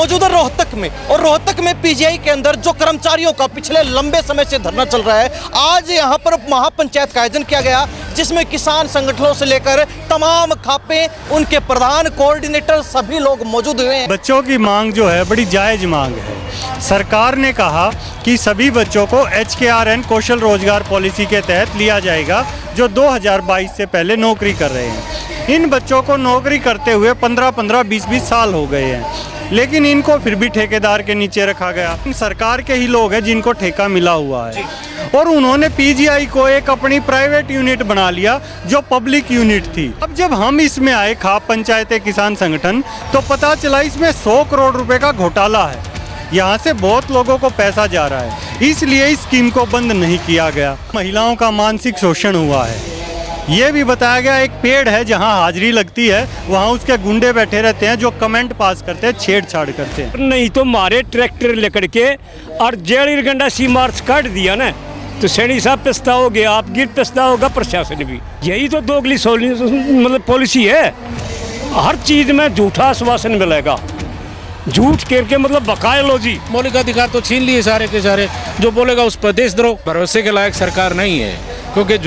मौजूद है रोहतक में, और रोहतक में पीजीआई के अंदर जो कर्मचारियों का पिछले लंबे समय से धरना चल रहा है, आज यहां पर महापंचायत का आयोजन किया गया, जिसमें किसान संगठनों से लेकर तमाम खापे, उनके प्रधान, कोऑर्डिनेटर सभी लोग मौजूद हुए हैं। बच्चों की मांग जो है बड़ी जायज मांग है। सरकार ने कहा कि सभी बच्चों को HKRN कौशल रोजगार पॉलिसी के तहत लिया जाएगा जो 2022 से पहले नौकरी कर रहे हैं। इन बच्चों को नौकरी करते हुए 15-15, 20-20 साल हो गए हैं, लेकिन इनको फिर भी ठेकेदार के नीचे रखा गया। सरकार के ही लोग हैं जिनको ठेका मिला हुआ है, और उन्होंने पीजीआई को एक अपनी प्राइवेट यूनिट बना लिया जो पब्लिक यूनिट थी। अब जब हम इसमें आए, खाप पंचायतें किसान संगठन, तो पता चला इसमें 100 करोड़ रुपए का घोटाला है। यहाँ से बहुत लोगों को पैसा जा रहा है, इसलिए इस स्कीम को बंद नहीं किया गया। महिलाओं का मानसिक शोषण हुआ है, ये भी बताया गया। एक पेड़ है जहाँ हाजिरी लगती है, वहाँ उसके गुंडे बैठे रहते हैं जो कमेंट पास करते हैं, छेड़छाड़ करते हैं। नहीं तो मारे ट्रैक्टर लेकर के और जेल गंडा सी मार्च काट दिया ना, तो सैनी साहब पछताओगे, आप गिर पछताओगा प्रशासन भी। यही तो दोगली मतलब पॉलिसी है। हर चीज में झूठा आश्वासन मिलेगा, झूठ करके मतलब बकाया लो जी। मौलिक अधिकार तो छीन लिए सारे के सारे, जो बोलेगा उस पर देशद्रोह। भरोसे के लायक सरकार नहीं है, क्योंकि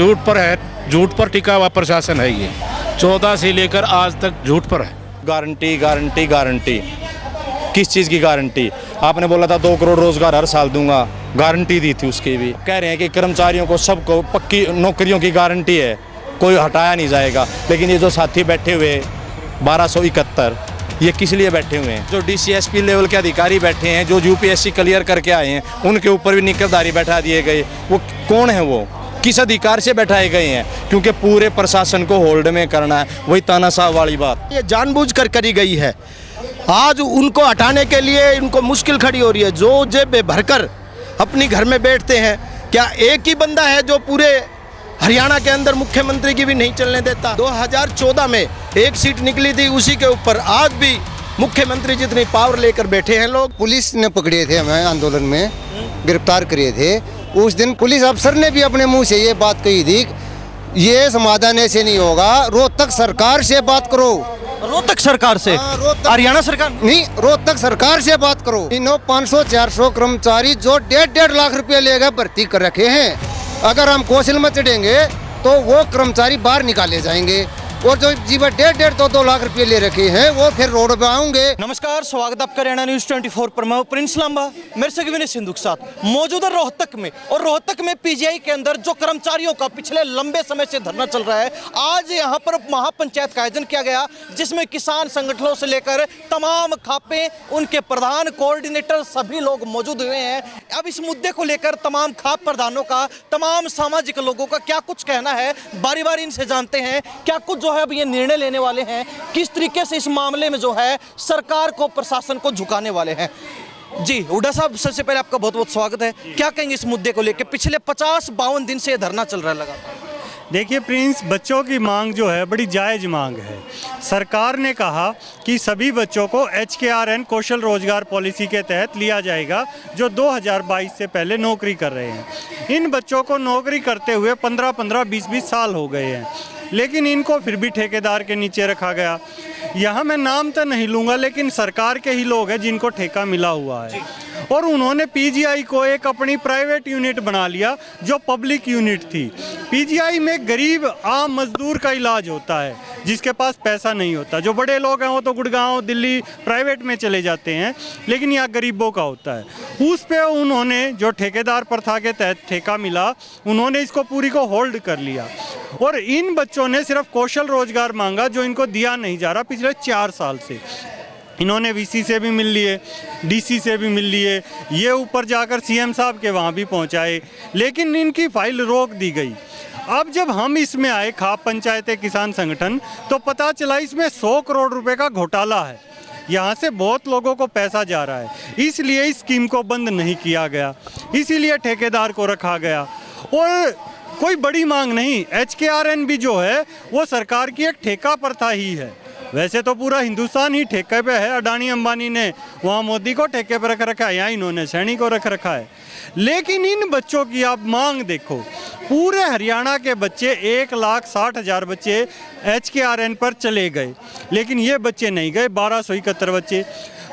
झूठ पर टिका हुआ प्रशासन है। ये 14 से लेकर आज तक झूठ पर है। गारंटी गारंटी गारंटी, किस चीज़ की गारंटी? आपने बोला था 2 करोड़ रोजगार हर साल दूंगा, गारंटी दी थी उसकी भी। कह रहे हैं कि कर्मचारियों को सबको पक्की नौकरियों की गारंटी है, कोई हटाया नहीं जाएगा। लेकिन ये जो साथी बैठे हुए 1271, ये किस लिए बैठे हुए हैं? जो DCSP लेवल के अधिकारी बैठे हैं, जो UPSC क्लियर करके आए हैं, उनके ऊपर भी निकरदारी बैठा दिए गए। वो कौन है? वो किस अधिकार से बैठाए गए हैं? क्योंकि पूरे प्रशासन को होल्ड में करना है। वही तानाशाह वाली बात, ये जानबूझकर करी गई है। आज उनको हटाने के लिए इनको मुश्किल खड़ी हो रही है। जो जेब भरकर अपनी घर में बैठते हैं, क्या एक ही बंदा है जो पूरे हरियाणा के अंदर मुख्यमंत्री की भी नहीं चलने देता? 2014 में एक सीट निकली थी, उसी के ऊपर आज भी मुख्यमंत्री जितनी पावर लेकर बैठे हैं लोग। पुलिस ने पकड़े थे, हमें आंदोलन में गिरफ्तार किए थे। उस दिन पुलिस अफसर ने भी अपने मुंह से ये बात कही थी, ये समाधान ऐसे नहीं होगा, रोहतक सरकार से बात करो। रोहतक सरकार से? हरियाणा सरकार नहीं, रोहतक सरकार से बात करो। इन्हों 500-400 कर्मचारी जो 1.5 लाख रुपए लेकर भर्ती कर रखे हैं, अगर हम कौशल में चढ़ेंगे तो वो कर्मचारी बाहर निकाले जाएंगे, और जो जीवन 1.5-2 लाख रुपए ले रखे हैं वो फिर रोड पे आएंगे। नमस्कार, स्वागत आपका हरियाणा न्यूज 24 पर। मैं प्रिंस लांबा, मेरे से विनय सिंधु के साथ मौजूद है रोहतक में, और रोहतक में पीजीआई के अंदर जो कर्मचारियों का पिछले लंबे समय से धरना चल रहा है, आज यहां पर महापंचायत का आयोजन किया गया, जिसमें किसान संगठनों से लेकर तमाम खापे, उनके प्रधान, कोऑर्डिनेटर सभी लोग मौजूद हुए हैं। अब इस मुद्दे को लेकर तमाम खाप प्रधानों का, तमाम सामाजिक लोगों का क्या कुछ कहना है, बारी बारी इनसे जानते हैं क्या कुछ जो है अब ये निर्णय लेने वाले हैं, किस तरीके से इस मामले में जो है सरकार को, प्रशासन को झुकाने वाले हैं। जी हुड्डा साहब, सबसे पहले आपका बहुत बहुत स्वागत है। क्या कहेंगे इस मुद्दे को लेकर? पिछले 50-52 दिन से ये धरना चल रहा है लगातार। देखिए प्रिंस, बच्चों की मांग जो है बड़ी जायज मांग है। सरकार ने कहा कि सभी बच्चों को HKRN कौशल रोजगार पॉलिसी के तहत लिया जाएगा जो 2022 से पहले नौकरी कर रहे हैं। इन बच्चों को नौकरी करते हुए 15-15, 20-20 साल हो गए हैं, लेकिन इनको फिर भी ठेकेदार के नीचे रखा गया। यहाँ मैं नाम तो नहीं लूँगा, लेकिन सरकार के ही लोग हैं जिनको ठेका मिला हुआ है, और उन्होंने पीजीआई को एक अपनी प्राइवेट यूनिट बना लिया जो पब्लिक यूनिट थी। पीजीआई में गरीब आम मजदूर का इलाज होता है, जिसके पास पैसा नहीं होता। जो बड़े लोग हैं वो तो गुड़गांव, दिल्ली प्राइवेट में चले जाते हैं, लेकिन यहाँ गरीबों का होता है। उस पे उन्होंने जो ठेकेदार प्रथा के तहत ठेका मिला, उन्होंने इसको पूरी को होल्ड कर लिया, और इन बच्चों ने सिर्फ कौशल रोजगार मांगा जो इनको दिया नहीं जा रहा पिछले 4 साल से। इन्होंने VC से भी मिल लिए, DC से भी मिल लिए, ये ऊपर जाकर CM साहब के वहाँ भी पहुँचाए, लेकिन इनकी फाइल रोक दी गई। अब जब हम इसमें आए, खाप पंचायतें किसान संगठन, तो पता चला इसमें 100 करोड़ रुपए का घोटाला है। यहाँ से बहुत लोगों को पैसा जा रहा है, इसलिए इस स्कीम को बंद नहीं किया गया, इसीलिए ठेकेदार को रखा गया। और कोई बड़ी मांग नहीं, HKRN भी जो है वो सरकार की एक ठेका प्रथा ही है। वैसे तो पूरा हिंदुस्तान ही ठेके पे है, अडानी अंबानी ने वहाँ मोदी को ठेके पे रख रखा है, यहाँ इन्होंने सैनी को रख रखा है। लेकिन इन बच्चों की आप मांग देखो, पूरे हरियाणा के बच्चे 1,60,000 बच्चे HKRN पर चले गए, लेकिन ये बच्चे नहीं गए, 1271 बच्चे।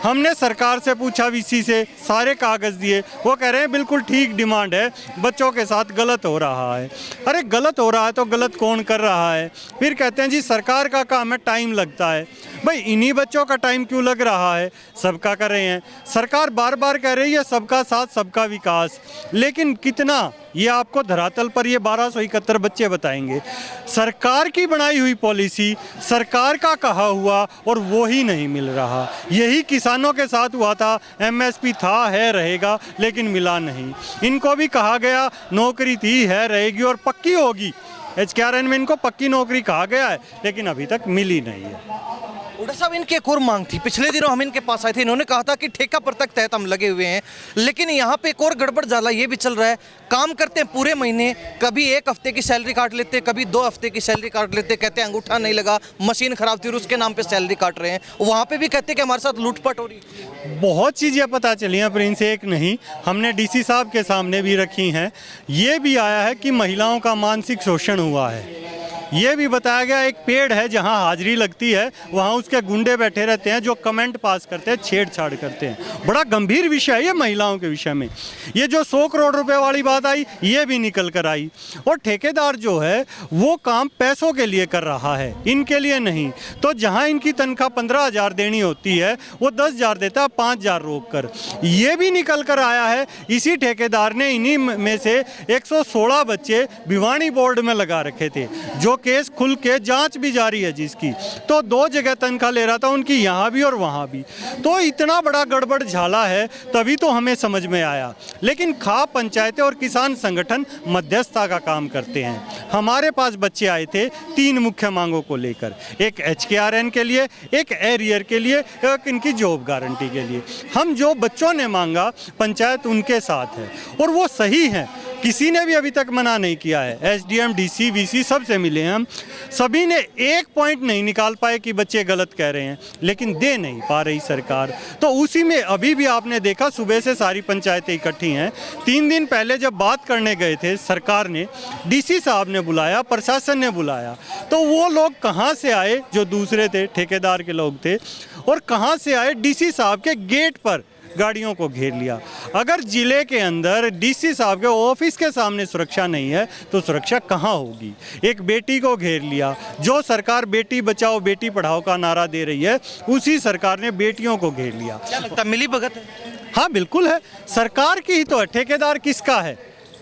हमने सरकार से पूछा, वीसी से सारे कागज़ दिए, वो कह रहे हैं बिल्कुल ठीक डिमांड है, बच्चों के साथ गलत हो रहा है। अरे गलत हो रहा है तो गलत कौन कर रहा है? फिर कहते हैं जी सरकार का काम है, टाइम लगता है। भाई इन्हीं बच्चों का टाइम क्यों लग रहा है? सबका कर रहे हैं। सरकार बार बार कह रही है सबका साथ सबका विकास, लेकिन कितना, ये आपको धरातल पर ये 1271 बच्चे बताएंगे। सरकार की बनाई हुई पॉलिसी, सरकार का कहा हुआ, और वो ही नहीं मिल रहा। यही किसानों के साथ हुआ था, एमएसपी था, है, रहेगा, लेकिन मिला नहीं। इनको भी कहा गया नौकरी थी, है, रहेगी और पक्की होगी। HKRN में इनको पक्की नौकरी कहा गया है, लेकिन अभी तक मिली नहीं है। उड़ा साहब, इनकी एक और मांग थी। पिछले दिनों हम इनके पास आए थे, इन्होंने कहा था कि ठेका पर तक तहत हम लगे हुए हैं, लेकिन यहाँ पे एक और गड़बड़ जाला ये भी चल रहा है। काम करते हैं पूरे महीने, कभी 1 हफ्ते की सैलरी काट लेते, कभी 2 हफ्ते की सैलरी काट लेते, कहते हैं अंगूठा नहीं लगा, मशीन खराब थी और उसके नाम पे सैलरी काट रहे हैं। वहाँ पे भी कहते हैं कि हमारे साथ लूटपाट हो रही है। बहुत चीज़ें पता चली हैं प्रिंस, एक नहीं, हमने DC साहब के सामने भी रखी हैं। ये भी आया है कि महिलाओं का मानसिक शोषण हुआ है। ये भी बताया गया एक पेड़ है जहां हाजिरी लगती है, वहां उसके गुंडे बैठे रहते हैं जो कमेंट पास करते हैं, छेड़छाड़ करते हैं। बड़ा गंभीर विषय है ये महिलाओं के विषय में। ये जो 100 करोड़ रुपए वाली बात आई, ये भी निकल कर आई। और ठेकेदार जो है वो काम पैसों के लिए कर रहा है, इनके लिए नहीं। तो जहाँ इनकी तनख्वाह 15,000 देनी होती है, वो 10,000 देता है, 5,000 रोक कर। ये भी निकल कर आया है। इसी ठेकेदार ने इन्हीं में से 116 बच्चे भिवानी बोर्ड में लगा रखे थे, जो केस खुल के जांच भी जारी है जिसकी। तो 2 जगह तनख्वाह ले रहा था उनकी, यहाँ भी और वहाँ भी। तो इतना बड़ा गड़बड़ झाला है, तभी तो हमें समझ में आया। लेकिन खाप पंचायतें और किसान संगठन मध्यस्थता का काम करते हैं। हमारे पास बच्चे आए थे 3 मुख्य मांगों को लेकर, एक HKRN के लिए, एक एरियर के लिए, एक इनकी जॉब गारंटी के लिए। हम जो बच्चों ने मांगा, पंचायत उनके साथ है और वो सही है। किसी ने भी अभी तक मना नहीं किया है। SDM, DC, VC सबसे मिले हैं हम, सभी ने एक पॉइंट नहीं निकाल पाए कि बच्चे गलत कह रहे हैं, लेकिन दे नहीं पा रही सरकार। तो उसी में अभी भी आपने देखा सुबह से सारी पंचायतें इकट्ठी हैं। 3 दिन पहले जब बात करने गए थे, सरकार ने, DC साहब ने बुलाया, प्रशासन ने बुलाया, तो वो लोग कहाँ से आए जो दूसरे थे, ठेकेदार के लोग थे, और कहाँ से आए, DC साहब के गेट पर गाड़ियों को घेर लिया। अगर जिले के अंदर DC साहब के ऑफिस के सामने सुरक्षा नहीं है तो सुरक्षा कहाँ होगी? एक बेटी को घेर लिया। जो सरकार बेटी बचाओ बेटी पढ़ाओ का नारा दे रही है, उसी सरकार ने बेटियों को घेर लिया। क्या लगता है, मिली भगत है? हाँ बिल्कुल है, सरकार की ही तो है, ठेकेदार किसका है?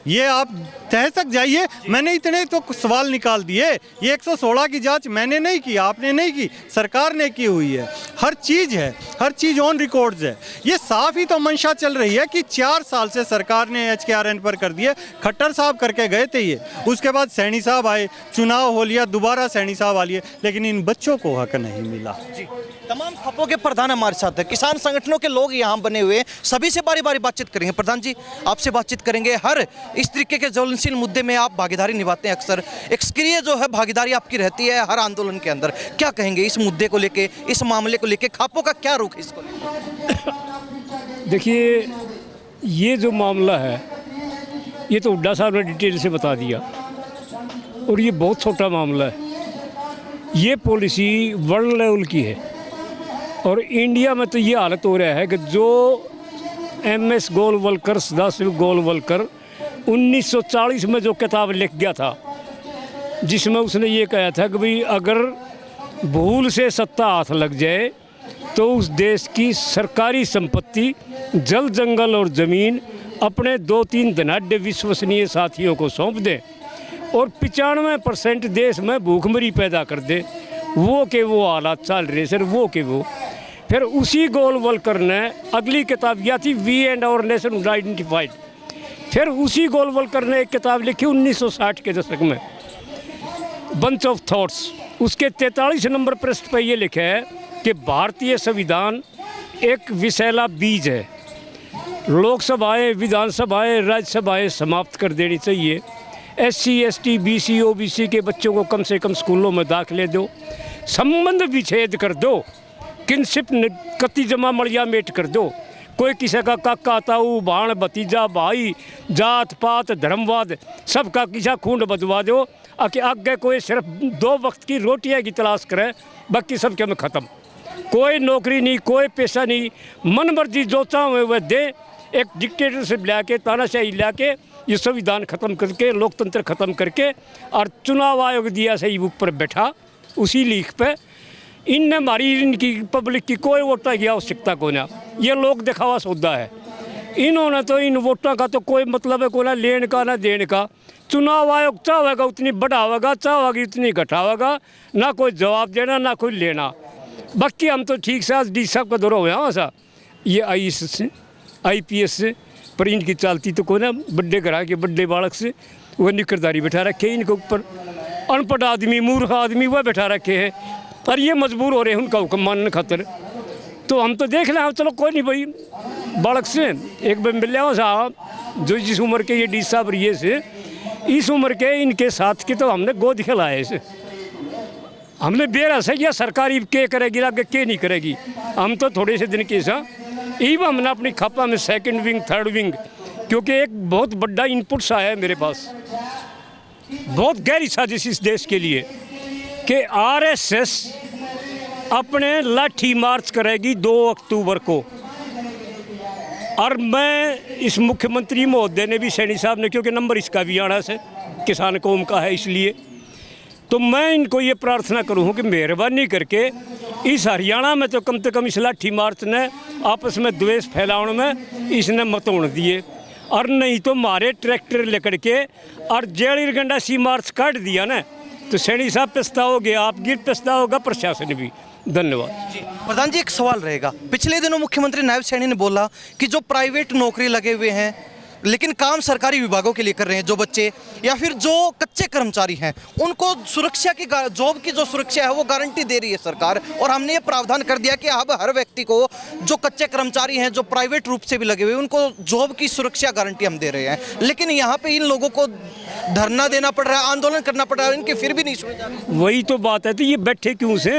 ये आप तह तक जाइए। मैंने इतने तो सवाल निकाल दिए। ये 116 की जांच मैंने नहीं की, आपने नहीं की, सरकार ने की हुई है। हर चीज़ है, हर चीज़ ऑन रिकॉर्ड्स है। ये साफ ही तो मंशा चल रही है कि 4 साल से सरकार ने HKRN पर कर दिए। खट्टर साहब करके गए थे ये, उसके बाद सैनी साहब आए, चुनाव हो लिया, दोबारा सैनी साहब आ लिए, लेकिन इन बच्चों को हक नहीं मिला। जी, तमाम खपों के प्रधान हमारे साथ है, किसान संगठनों के लोग यहाँ बने हुए हैं। सभी से बारी बारी बातचीत करेंगे। प्रधान जी, आपसे बातचीत करेंगे। हर इस तरीके के ज्वलनशील मुद्दे में आप भागीदारी निभाते हैं अक्सर, एक सक्रिय जो है भागीदारी आपकी रहती है हर आंदोलन के अंदर। क्या कहेंगे इस मुद्दे को लेके, इस मामले को लेके, खापों का क्या रुख है इसको लेकर? देखिए, ये जो मामला है ये तो हुड्डा साहब ने डिटेल से बता दिया, और ये बहुत छोटा मामला है। ये पॉलिसी वर्ल्ड लेवल की है, और इंडिया में तो ये हालत हो रहा है कि जो MS गोलवलकर, सदाशिव गोलवलकर 1940 में जो किताब लिख गया था, जिसमें उसने ये कहा था कि भाई अगर भूल से सत्ता हाथ लग जाए तो उस देश की सरकारी संपत्ति, जल, जंगल और ज़मीन अपने 2-3 धनाढ़ विश्वसनीय साथियों को सौंप दें, और 95% देश में भूखमरी पैदा कर दे। वो के वो हालात चल रहे सर, वो के वो। फिर उसी गोलवलकर ने अगली किताब या थी we and our nation identified. फिर उसी गोलवलकर ने एक किताब लिखी 1960 के दशक में, बंच ऑफ थॉट्स। उसके 43 नंबर पृष्ठ पर यह लिखा है कि भारतीय संविधान एक विषैला बीज है, लोकसभाएं, विधानसभाएं, राज्यसभाएं समाप्त कर देनी चाहिए। SC, ST, BC, OBC के बच्चों को कम से कम स्कूलों में दाखिले दो, संबंध विच्छेद कर दो, किनशिप कति जमा मड़िया मेट कर दो। कोई किसी का काका, ताऊ, भाण, भतीजा, भाई, जात पात, धर्मवाद, सबका किसा खून बदवा दो। आगे कोई सिर्फ 2 वक्त की रोटियां की तलाश करे, बाकी सब के में ख़त्म। कोई नौकरी नहीं, कोई पैसा नहीं, मन मर्जी जो चाहे वह दे। एक डिक्टेटरशिप लाके, तानाशाही लाके, ये संविधान ख़त्म करके, लोकतंत्र ख़त्म करके, और चुनाव आयोग दिया सही ऊपर बैठा उसी लीक पे। इनने हमारी इनकी पब्लिक की कोई वोटा की आवश्यकता को ना, ये लोग दिखावा सौदा है। इन्होंने तो इन वोटों का तो कोई मतलब है को ना लेने का ना देने का। चुनाव आयोग चाहेगा उतनी बढ़ावेगा, चाहेगा उतनी घटावेगा, ना कोई जवाब देना ना कोई लेना। बाकी हम तो ठीक से आज डी साहब का दौरा हुआ सा, ये IPS से, पर इनकी चलती तो कोई ना बड्डे घरा के बड्डे बालक से वह निकरदारी बैठा रखे इनके ऊपर। अनपढ़ आदमी, मूर्ख आदमी वह बैठा रखे हैं, पर ये मजबूर हो रहे हैं उनका हुक्म मानने खातिर। तो हम तो देख लें, चलो कोई नहीं भाई, बालक से एक बार मिल जाओ साहब जो जिस उम्र के ये डी साहब रही से, इस उम्र के इनके साथ के तो हमने गोद खिलाए से। हमने बेरा से या सरकारी के करेगी आगे के नहीं करेगी। हम तो थोड़े से दिन के साथ हमने अपनी खापा में सेकंड विंग, थर्ड विंग, क्योंकि एक बहुत बड़ा इनपुट्स आया है मेरे पास, बहुत गहरी साजिश इस देश के लिए कि RSS अपने लाठी मार्च करेगी 2 अक्टूबर को। और मैं इस मुख्यमंत्री महोदय ने भी, सैनी साहब ने, क्योंकि नंबर इसका भी आना से किसान कौम का है, इसलिए तो मैं इनको ये प्रार्थना करूँ कि मेहरबानी करके इस हरियाणा में तो कम से कम इस लाठी मार्च ने आपस में द्वेष फैलाने में इसने मत होने दिए, और नहीं तो मारे ट्रैक्टर लेकर के और जेल गंडा सी मार्च काट दिया ना, तो सैनी साहब पछताओगे, आप गिर पछताओगा, प्रशासन भी। धन्यवाद जी। प्रधान जी, एक सवाल रहेगा। पिछले दिनों मुख्यमंत्री नायब सैनी ने बोला कि जो प्राइवेट नौकरी लगे हुए हैं लेकिन काम सरकारी विभागों के लिए कर रहे हैं, जो बच्चे या फिर जो कच्चे कर्मचारी हैं, उनको सुरक्षा की, जॉब की जो सुरक्षा है वो गारंटी दे रही है सरकार। और हमने ये प्रावधान कर दिया कि अब हर व्यक्ति को, जो कच्चे कर्मचारी हैं, जो प्राइवेट रूप से भी लगे हुए, उनको जॉब की सुरक्षा गारंटी हम दे रहे हैं। लेकिन यहाँ पे इन लोगों को धरना देना पड़ रहा है, आंदोलन करना पड़ रहा है, इनके फिर भी नहीं सुने जा रहे। वही तो बात है, तो ये बैठे क्यों से?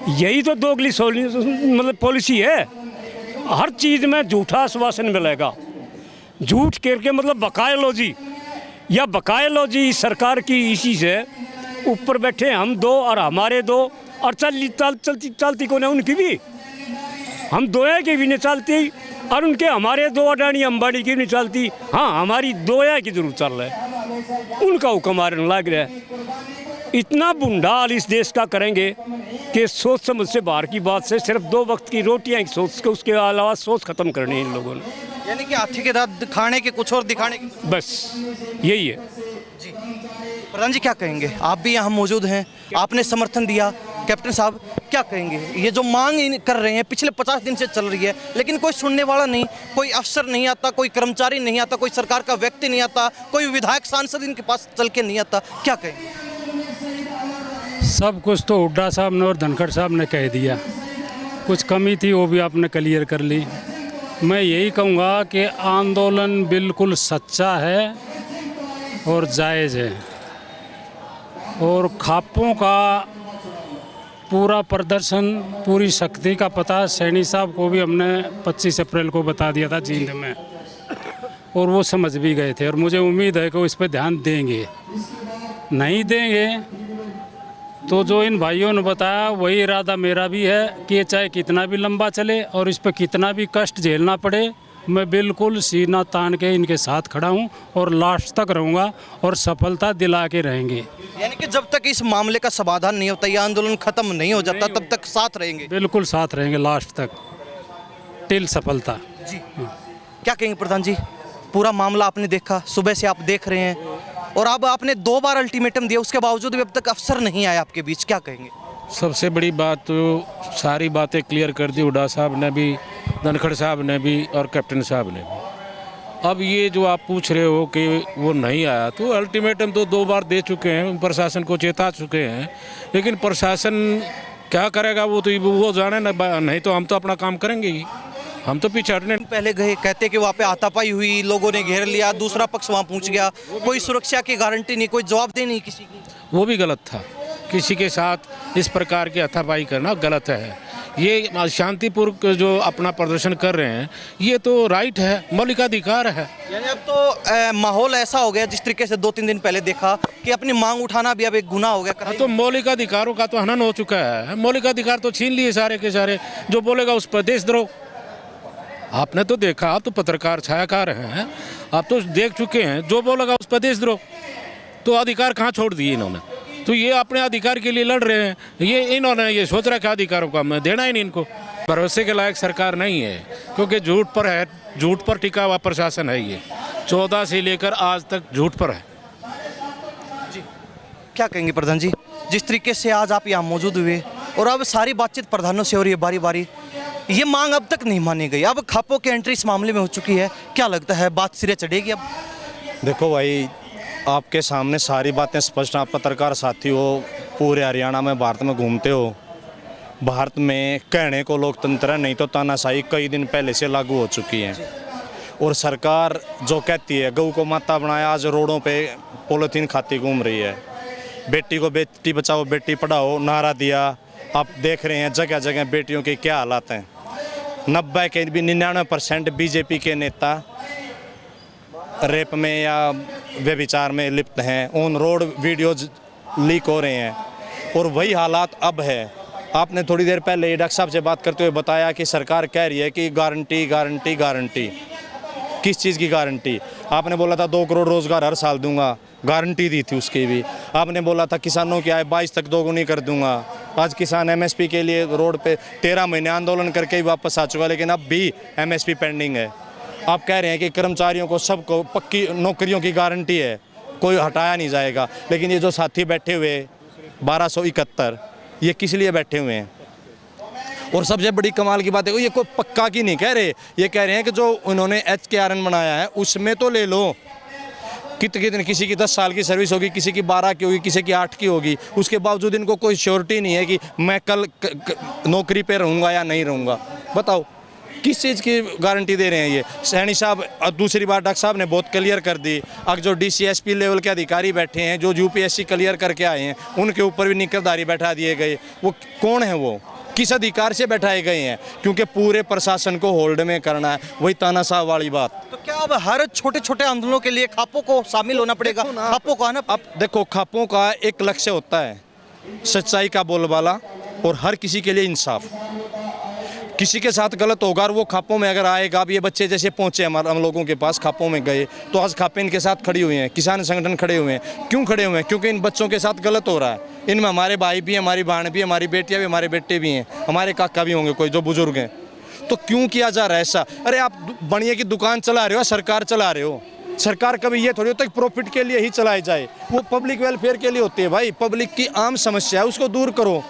यही तो दोगली मतलब पॉलिसी है। हर चीज़ में झूठा आश्वासन मिलेगा, झूठ करके मतलब बकायलॉजी, या बकायलॉजी सरकार की इसी से ऊपर बैठे हम दो और हमारे दो, और चलती कौन है उनकी भी, हम दोया की भी नहीं चलती, और उनके हमारे दो अडानी अंबानी की नहीं चलती। हाँ, हमारी दोया की जरूर चल रहा है, उनका हुक्म मारने लग रहा है। इतना बुंडाल इस देश का करेंगे कि सोच समझ से बाहर की बात से सिर्फ 2 वक्त की रोटियां सोच के, उसके अलावा सोच खत्म करनी है इन लोगों ने। यानी कि हाथी के दांत खाने के कुछ और दिखाने के, बस यही है। जी। प्रधान जी, क्या कहेंगे? आप भी यहाँ मौजूद हैं, आपने समर्थन दिया। कैप्टन साहब, क्या कहेंगे? ये जो मांग कर रहे हैं पिछले 50 दिन से चल रही है, लेकिन कोई सुनने वाला नहीं, कोई अफसर नहीं आता, कोई कर्मचारी नहीं आता, कोई सरकार का व्यक्ति नहीं आता, कोई विधायक सांसद इनके पास चल के नहीं आता, क्या कहेंगे? सब कुछ तो हुड्डा साहब ने और धनखड़ साहब ने कह दिया, कुछ कमी थी वो भी आपने क्लियर कर ली। मैं यही कहूँगा कि आंदोलन बिल्कुल सच्चा है और जायज़ है, और खापों का पूरा प्रदर्शन, पूरी शक्ति का पता सैनी साहब को भी हमने 25 अप्रैल को बता दिया था जींद में, और वो समझ भी गए थे, और मुझे उम्मीद है कि वो इस पर ध्यान देंगे। नहीं देंगे तो जो इन भाइयों ने बताया वही इरादा मेरा भी है कि ये चाहे कितना भी लंबा चले और इस पर कितना भी कष्ट झेलना पड़े, मैं बिल्कुल सीना तान के इनके साथ खड़ा हूँ और लास्ट तक रहूँगा, और सफलता दिला के रहेंगे। यानी कि जब तक इस मामले का समाधान नहीं होता, ये आंदोलन खत्म नहीं हो जाता, तब तक साथ रहेंगे? बिल्कुल साथ रहेंगे लास्ट तक, टिल सफलता। जी। क्या कहेंगे प्रधान जी? पूरा मामला आपने देखा, सुबह से आप देख रहे हैं, और अब आपने 2 बार अल्टीमेटम दिया, उसके बावजूद भी अब तक अफसर नहीं आया आपके बीच, क्या कहेंगे? सबसे बड़ी बात तो सारी बातें क्लियर कर दी हुड्डा साहब ने भी, धनखड़ साहब ने भी, और कैप्टन साहब ने भी। अब ये जो आप पूछ रहे हो कि वो नहीं आया, तो अल्टीमेटम तो 2 बार दे चुके हैं, प्रशासन को चेता चुके हैं, लेकिन प्रशासन क्या करेगा वो जाने ना, नहीं तो हम तो अपना काम करेंगे ही, हम तो पीछे हटने। पहले गए, कहते कि वहाँ पे हाथापाई हुई, लोगों ने घेर लिया, दूसरा पक्ष वहाँ पहुँच गया, कोई सुरक्षा की गारंटी नहीं, कोई जवाबदेही नहीं किसी की। वो भी गलत था, किसी के साथ इस प्रकार की हाथापाई करना गलत है। ये शांतिपूर्वक जो अपना प्रदर्शन कर रहे हैं ये तो राइट है, मौलिकाधिकार है। यानी अब तो माहौल ऐसा हो गया जिस तरीके से 2-3 दिन पहले देखा कि अपनी मांग उठाना भी अब एक गुनाह हो गया। तो मौलिकाधिकारों का तो हनन हो चुका है, मौलिकाधिकार तो छीन लिए सारे के सारे। जो बोलेगा उस पर देशद्रोह। आपने तो देखा, आप तो पत्रकार छायाकार हैं, आप तो देख चुके हैं, जो बोलेगा उस पर देशद्रोह। तो अधिकार कहाँ छोड़ दिए इन्होंने? तो ये अपने अधिकार के लिए लड़ रहे हैं। ये इन्होंने ये सोच रखा है अधिकारों का मैं देना ही नहीं इनको। भरोसे के लायक सरकार नहीं है, क्योंकि झूठ पर है, झूठ पर टिका हुआ प्रशासन है। ये 14 से लेकर आज तक झूठ पर है। क्या कहेंगे प्रधान जी, जिस तरीके से आज आप यहाँ मौजूद हुए और अब सारी बातचीत प्रधानों से हो रही है बारी बारी, ये मांग अब तक नहीं मानी गई, अब खापों की एंट्री इस मामले में हो चुकी है, क्या लगता है बात सिरे चढ़ेगी अब? देखो भाई, आपके सामने सारी बातें स्पष्ट। आप पत्रकार साथी हो, पूरे हरियाणा में, भारत में घूमते हो। भारत में कहने को लोकतंत्र है, नहीं तो तानाशाही कई दिन पहले से लागू हो चुकी है। और सरकार जो कहती है गऊ को माता बनाया, आज रोडों पे पॉलीथीन खाती घूम रही है। बेटी को बेटी बचाओ बेटी पढ़ाओ नारा दिया, आप देख रहे हैं जगह जगह बेटियों के क्या हालात हैं। 90 के भी 99% बीजेपी के नेता रेप में या व्यभिचार में लिप्त हैं। ऑन रोड वीडियोज लीक हो रहे हैं और वही हालात अब है। आपने थोड़ी देर पहले डॉक्टर साहब से बात करते हुए बताया कि सरकार कह रही है कि गारंटी गारंटी गारंटी। किस चीज़ की गारंटी? आपने बोला था 2 करोड़ रोज़गार हर साल दूंगा, गारंटी दी थी उसकी भी। आपने बोला था किसानों की आय 22 तक दोगुनी कर दूंगा। आज किसान एमएसपी के लिए रोड पे 13 महीने आंदोलन करके ही वापस आ चुका, लेकिन अब भी एमएसपी पेंडिंग है। आप कह रहे हैं कि कर्मचारियों को सबको पक्की नौकरियों की गारंटी है, कोई हटाया नहीं जाएगा। लेकिन ये जो साथी बैठे हुए 1271, ये किस लिए बैठे हुए हैं? और सबसे बड़ी कमाल की बात है, ये कोई पक्का की नहीं कह रहे, ये कह रहे हैं कि जो उन्होंने HKRN बनाया है उसमें तो ले लो। कितने किसी की 10 साल की सर्विस होगी, किसी की 12 की होगी, किसी की 8 की होगी, उसके बावजूद इनको कोई श्योरिटी नहीं है कि मैं कल नौकरी पे रहूँगा या नहीं रहूँगा। बताओ किस चीज़ की गारंटी दे रहे हैं ये सैनी साहब? दूसरी बात डॉक्टर साहब ने बहुत क्लियर कर दी। अब जो DCSP लेवल के अधिकारी बैठे हैं, जो UPSC क्लियर करके आए हैं, उनके ऊपर भी निकरदारी बैठा दिए गए। वो कौन है? वो किस अधिकार से बैठाए गए हैं? क्योंकि पूरे प्रशासन को होल्ड में करना है, वही तानाशाह वाली बात। तो क्या अब हर छोटे छोटे आंदोलनों के लिए खापों को शामिल होना पड़ेगा? खापों को आना। अब देखो, खापों का एक लक्ष्य होता है सच्चाई का बोलबाला और हर किसी के लिए इंसाफ। किसी के साथ गलत होगा और वो खापों में अगर आएगा, अब ये बच्चे जैसे पहुंचे हम लोगों के पास, खापों में गए तो आज खापे इनके साथ खड़ी हुई हैं, किसान संगठन खड़े हुए हैं। क्यों खड़े हुए हैं? क्योंकि इन बच्चों के साथ गलत हो रहा है। इनमें हमारे भाई भी, हमारी बहन भी, हमारी बेटियां भी, हमारे बेटे भी हैं, हमारे काका भी होंगे कोई जो बुजुर्ग हैं। तो क्यों किया जा रहा है ऐसा? अरे आप बनिए की दुकान चला रहे हो, सरकार चला रहे हो। सरकार कभी ये थोड़ी होता है कि प्रॉफिट के लिए ही चलाई जाए, वो पब्लिक वेलफेयर के लिए होती है। भाई पब्लिक की आम समस्या है, उसको दूर करो।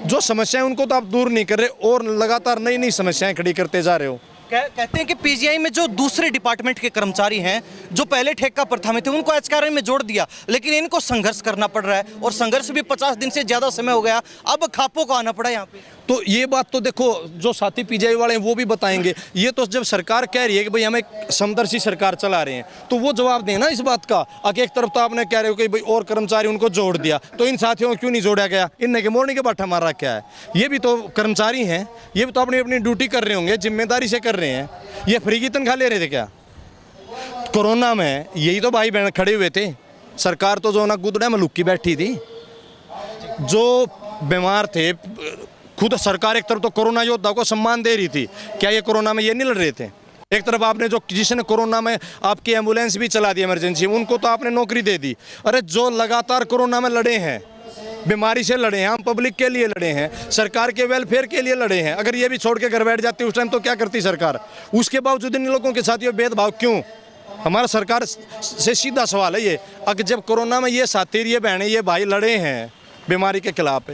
जो समस्याएं उनको तो आप दूर नहीं कर रहे और लगातार नई नई समस्याएं खड़ी करते जा रहे हो। कहते हैं कि PGI में जो दूसरे डिपार्टमेंट के कर्मचारी हैं, जो पहले ठेका प्रथा में थे, उनको HKRN में जोड़ दिया, लेकिन इनको संघर्ष करना पड़ रहा है और संघर्ष भी 50 दिन से ज़्यादा समय हो गया, अब खापों को आना पड़ा यहाँ पे। तो ये बात तो देखो, जो साथी PGI वाले हैं वो भी बताएंगे। ये तो जब सरकार कह रही है कि भाई हमें समदर्शी सरकार चला रहे हैं, तो वो जवाब देना इस बात का। आगे एक तरफ तो आपने कह रहे हो कि भाई और कर्मचारी उनको जोड़ दिया, तो इन साथियों को क्यों नहीं जोड़ा गया? इनने के मोड़ने के बाटा मारा क्या है? ये भी तो कर्मचारी हैं, ये भी तो अपनी अपनी ड्यूटी कर रहे होंगे, जिम्मेदारी से कर रहे हैं। ये फ्री की तनख्वाह ले रहे थे क्या? कोरोना में यही तो भाई बहन खड़े हुए थे। सरकार तो जो ना गुदड़ा मलुक्की बैठी थी, जो बीमार थे, खुद सरकार एक तरफ तो कोरोना योद्धा को सम्मान दे रही थी। क्या ये कोरोना में ये नहीं लड़ रहे थे? एक तरफ आपने जो जिसने कोरोना में आपकी एम्बुलेंस भी चला दी इमरजेंसी, उनको तो आपने नौकरी दे दी। अरे जो लगातार कोरोना में लड़े हैं, बीमारी से लड़े हैं, हम पब्लिक के लिए लड़े हैं, सरकार के वेलफेयर के लिए लड़े हैं। अगर ये भी छोड़ के घर बैठ जाती उस टाइम तो क्या करती सरकार? उसके बावजूद इन लोगों के साथ ये भेदभाव क्यों? हमारा सरकार से सीधा सवाल है ये। अगर जब कोरोना में ये साथी, ये बहनें, ये भाई लड़े हैं बीमारी के खिलाफ,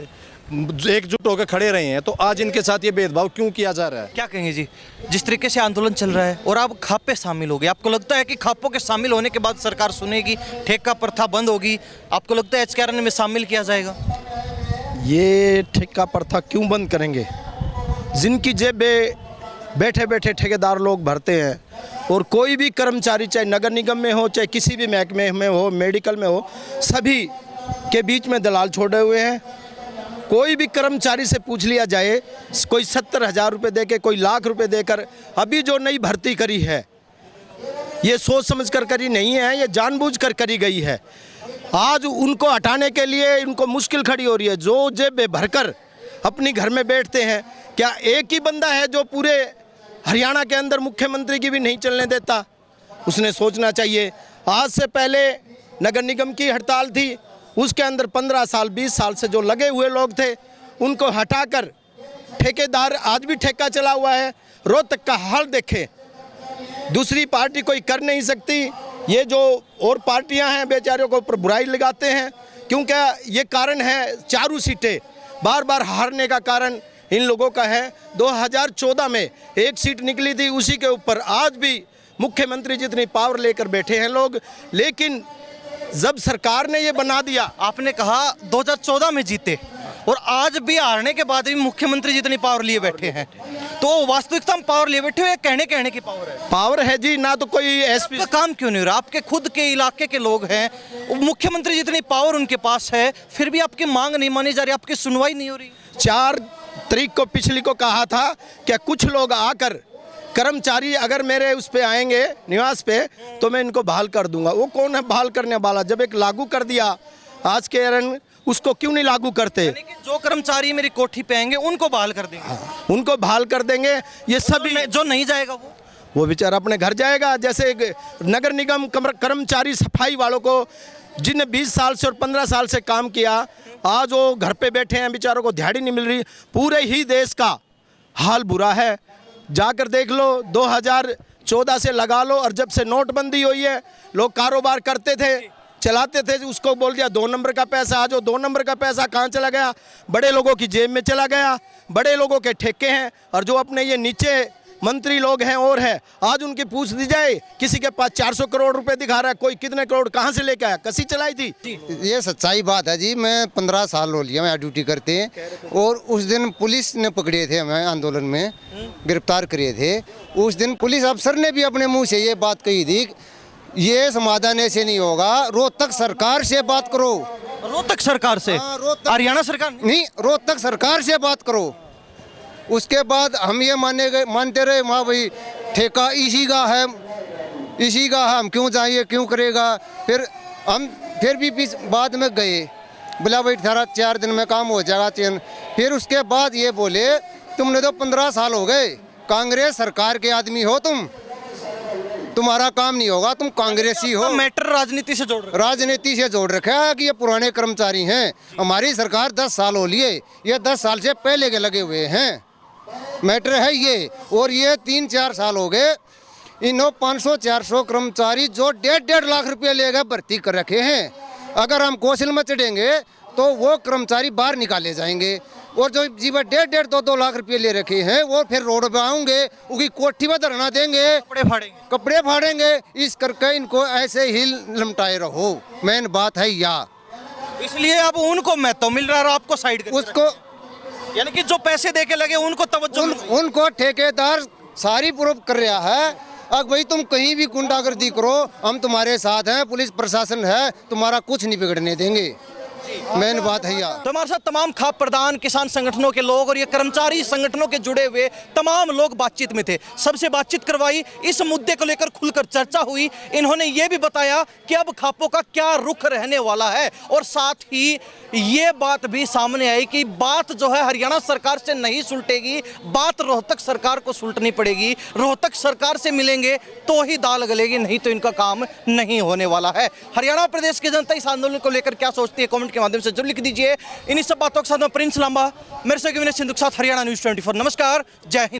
एकजुट होकर खड़े रहे हैं, तो आज इनके साथ ये भेदभाव क्यों किया जा रहा है? क्या कहेंगे जी, जिस तरीके से आंदोलन चल रहा है और आप खापे शामिल हो गए, आपको लगता है कि खापों के शामिल होने के बाद सरकार सुनेगी, ठेका प्रथा बंद होगी? आपको लगता है HKRN में शामिल किया जाएगा? ये ठेका प्रथा क्यों बंद करेंगे? जिनकी जेब बैठे बैठे ठेकेदार लोग भरते हैं, और कोई भी कर्मचारी चाहे नगर निगम में हो, चाहे किसी भी महकमे में हो, मेडिकल में हो, सभी के बीच में दलाल छोड़े हुए हैं। कोई भी कर्मचारी से पूछ लिया जाए, कोई 70,000 रुपये दे के, कोई लाख रुपए देकर अभी जो नई भर्ती करी है ये सोच समझ कर करी नहीं है, ये जानबूझ कर करी गई है। आज उनको हटाने के लिए उनको मुश्किल खड़ी हो रही है। जो जेब भरकर अपनी घर में बैठते हैं, क्या एक ही बंदा है जो पूरे हरियाणा के अंदर मुख्यमंत्री की भी नहीं चलने देता? उसने सोचना चाहिए। आज से पहले नगर निगम की हड़ताल थी, उसके अंदर 15 साल 20 साल से जो लगे हुए लोग थे उनको हटाकर ठेकेदार, आज भी ठेका चला हुआ है। रोहतक का हाल देखें, दूसरी पार्टी कोई कर नहीं सकती। ये जो और पार्टियां हैं बेचारों को ऊपर बुराई लगाते हैं, क्योंकि ये कारण है चारों सीटें बार बार हारने का कारण इन लोगों का है। 2014 में एक सीट निकली थी, उसी के ऊपर आज भी मुख्यमंत्री जितनी पावर लेकर बैठे हैं लोग। लेकिन जब सरकार ने ये बना दिया, आपने कहा 2014 में जीते और आज भी हारने के बाद भी मुख्यमंत्री जितनी पावर लिए बैठे हैं, तो वास्तविकता में पावर लिए बैठे हो या कहने की पावर है? पावर है जी, ना तो कोई एसपी का काम क्यों नहीं हो रहा? आपके खुद के इलाके के लोग हैं, मुख्यमंत्री जितनी पावर उनके पास है, फिर भी आपकी मांग नहीं मानी जा रही, आपकी सुनवाई नहीं हो रही। 4 तारीख को पिछली को कहा था कि कुछ लोग आकर कर्मचारी अगर मेरे उस पे आएंगे निवास पे तो मैं इनको बहाल कर दूंगा। वो कौन है बहाल करने वाला? जब एक लागू कर दिया आज के एरन, उसको क्यों नहीं लागू करते? जो कर्मचारी मेरी कोठी पे आएंगे उनको बहाल कर देंगे। उनको बहाल कर देंगे। ये सभी जो नहीं जाएगा वो बेचारा अपने घर जाएगा। जैसे एक नगर निगम कर्मचारी सफाई वालों को जिनने 20 साल से और 15 साल से काम किया, आज वो घर पे बैठे हैं, बेचारों को दिहाड़ी नहीं मिल रही। पूरे ही देश का हाल बुरा है, जाकर देख लो। 2014 से लगा लो, और जब से नोटबंदी हुई है, लोग कारोबार करते थे, चलाते थे, उसको बोल दिया 2 नंबर का पैसा। आज 2 नंबर का पैसा कहाँ चला गया? बड़े लोगों की जेब में चला गया। बड़े लोगों के ठेके हैं, और जो अपने ये नीचे मंत्री लोग हैं और है, आज उनकी पूछ दी जाए, किसी के पास 400 करोड़ रुपए दिखा रहा है, कोई कितने करोड़ कहाँ से लेके आया? कसी चलाई थी? ये सच्चाई बात है जी। मैं 15 साल हो लिया मैं ड्यूटी करते हैं, और उस दिन पुलिस ने पकड़े थे, हमें आंदोलन में गिरफ्तार करे थे। उस दिन पुलिस अफसर ने भी अपने मुंह से ये बात कही थी, ये समाधान ऐसे नहीं होगा, रोहतक सरकार से बात करो। रोहतक सरकार से? हरियाणा सरकार नहीं, रोहतक सरकार से बात करो। उसके बाद हम ये मानते रहे, माँ भाई ठेका इसी का है, हम क्यों चाहिए, क्यों करेगा? फिर भी बाद में गए, बोला भाई 4 दिन में काम हो जाएगा चैन। फिर उसके बाद ये बोले तुमने तो 15 साल हो गए, कांग्रेस सरकार के आदमी हो तुम, तुम्हारा काम नहीं होगा, तुम कांग्रेसी हो। मैटर राजनीति से जोड़ राजनीति से जोड़ रखा है कि ये पुराने कर्मचारी हैं। हमारी सरकार 10 साल हो लिए, ये 10 साल से पहले के लगे हुए हैं। मैटर है ये। और ये 3-4 साल हो गए, इन्हों 500-400 कर्मचारी जो 1.5 लाख रुपये लेकर भर्ती कर रखे हैं। अगर हम कौशल में चढ़ेंगे तो वो कर्मचारी बाहर निकाले जाएंगे, और जो जीवन 1.5-2 लाख रुपये ले रखे हैं वो फिर रोड पे आएंगे, उनकी कोठी में धरना देंगे, कपड़े फाड़ेंगे। इस करके इनको ऐसे ही लमटाए रहो, मेन बात है या। इसलिए अब उनको महत्व मिल रहा है और आपको साइड उसको, यानी कि जो पैसे देके लगे उनको तवज्जो उनको ठेकेदार सारी प्रूफ कर रहा है। अब भाई तुम कहीं भी गुंडागर्दी करो, हम तुम्हारे साथ हैं, पुलिस प्रशासन है, तुम्हारा कुछ नहीं बिगड़ने देंगे। मेन बात है यार। तो हमारे साथ तमाम खाप प्रधान, किसान संगठनों के लोग और ये कर्मचारी संगठनों के जुड़े हुए तमाम लोग बातचीत में थे। सबसे बातचीत करवाई, इस मुद्दे को लेकर खुलकर चर्चा हुई। इन्होंने ये भी बताया कि अब खापों का क्या रुख रहने वाला है, और साथ ही ये बात भी सामने आई कि बात जो है हरियाणा सरकार से नहीं सुलटेगी, बात रोहतक सरकार को सुलटनी पड़ेगी। रोहतक सरकार से मिलेंगे तो ही दाल गलेगी, नहीं तो इनका काम नहीं होने वाला है। हरियाणा प्रदेश की जनता इस आंदोलन को लेकर क्या सोचती है, कमेंट के माध्यम से जरूर लिख दीजिए। इन्हीं सब बातों के साथ मैं प्रिंस लांबा, मेरे से विनय सिंधु के साथ हरियाणा न्यूज़ 24। नमस्कार, जय हिंद।